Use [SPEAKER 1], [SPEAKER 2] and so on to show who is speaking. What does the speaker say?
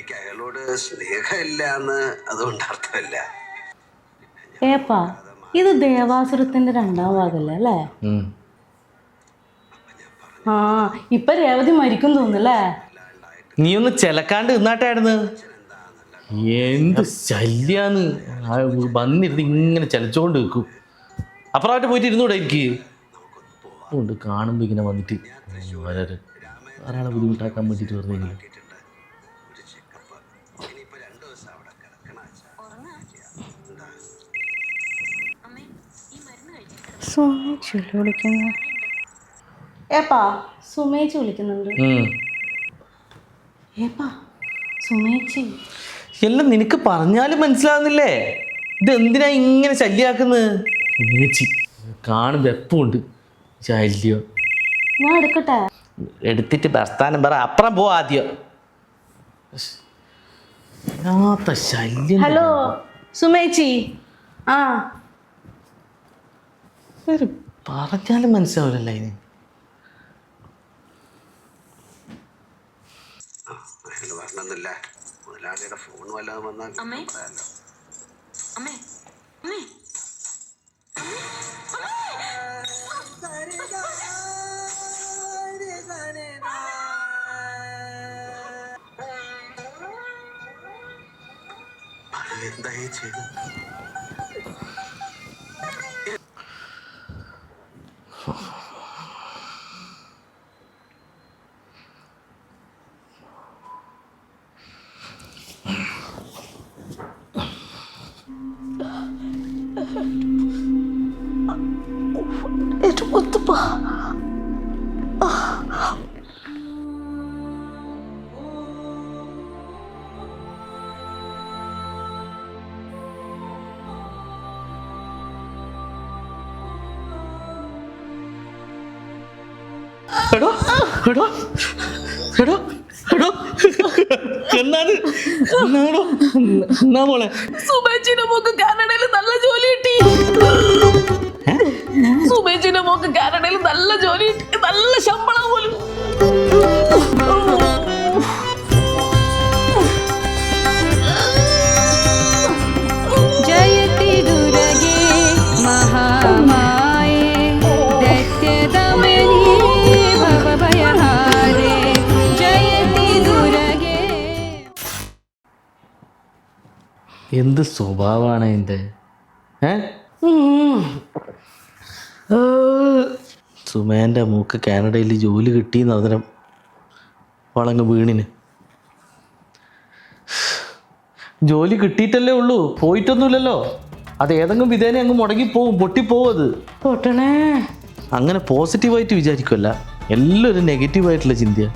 [SPEAKER 1] എനിക്ക് അയാളോട് സ്നേഹമില്ല എന്ന് അതുകൊണ്ട് അർത്ഥമില്ല.
[SPEAKER 2] ഏപ്പാ ഇത് ദേവാസുരത്തിന്റെ 2ാം ഭാഗല്ലേ അല്ലേ? ആ ഇപ്പൊ രേവതി മരിക്കും തോന്നുന്നല്ലേ?
[SPEAKER 3] നീ ഒന്ന് ചിലക്കാണ്ട് നിന്നാട്ടായിരുന്നു. എന്ത് ശല്യാന്ന് വന്നിരുന്ന് ഇങ്ങനെ ചലിച്ചോണ്ട് വെക്കും. അപ്പുറമായിട്ട് പോയിട്ട് ഇരുന്നൂടെ എനിക്ക് കൊണ്ട് കാണുമ്പോ ഇങ്ങനെ വന്നിട്ട് വളരെ ഒരാളെ ബുദ്ധിമുട്ടാക്കാൻ വേണ്ടിട്ട് പറഞ്ഞെങ്കിലും.
[SPEAKER 2] ഏപ്പാ സുമേച്ചി വിളിക്കുന്നുണ്ട്. ഏപ്പാ സുമേച്ചി
[SPEAKER 3] എല്ലാം നിനക്ക് പറഞ്ഞാലും മനസ്സിലാവുന്നില്ലേ? ഇത് എന്തിനാ ഇങ്ങനെ ശല്യാക്കുന്നത്? സുമേച്ചി കാണുമ്പോ എപ്പുണ്ട് ശല്യം.
[SPEAKER 2] ഞാൻ എടുക്കട്ടെ?
[SPEAKER 3] എടുത്തിട്ട് പ്രസ്ഥാനം പറ, അപ്പുറം പോ ആദ്യം. ശല്യം.
[SPEAKER 2] ഹലോ സുമേച്ചി. ആ
[SPEAKER 3] പറഞ്ഞാലും മനസ്സിലാവില്ലല്ലോ അതിന്.
[SPEAKER 1] അയാൾ വരണമെന്നില്ല. മുതലാളിയുടെ ഫോൺ വല്ലതും വന്നാൽ പറയാമല്ലോ. എന്തായി ചെയ്തു?
[SPEAKER 3] എടോ എടോ എടോ എടോ എന്നാ മോളെ?
[SPEAKER 4] സുമേച്ചിന്റെ മോക്ക് കാനഡയിൽ നല്ല ജോലി കിട്ടി. സുമേച്ചിന്റെ മോക്ക് കാനഡയിൽ നല്ല ജോലി കിട്ടി, നല്ല ശമ്പളം പോലും.
[SPEAKER 5] ജയതി ദുരഗേ മഹാമായേ ദൈത്യദമനീ ഭവഭയഹാരേ ജയതി ദുരഗേ.
[SPEAKER 3] എന്ത് സ്വഭാവമാണ് എൻ്റെ? സുമേൻ്റെ മൂക്ക് കാനഡയിൽ ജോലി കിട്ടിയെന്ന് അതിനും വളങ്ങ് വീണിന്. ജോലി കിട്ടിയിട്ടല്ലേ ഉള്ളൂ, പോയിട്ടൊന്നുമില്ലല്ലോ. അത് ഏതെങ്കിലും വിധേന അങ്ങ് മുടങ്ങിപ്പോവും, പൊട്ടിപ്പോവും. അത്
[SPEAKER 2] പൊട്ടണേ.
[SPEAKER 3] അങ്ങനെ പോസിറ്റീവായിട്ട് വിചാരിക്കുമല്ല, എല്ലാം ഒരു നെഗറ്റീവായിട്ടുള്ള ചിന്തയാണ്.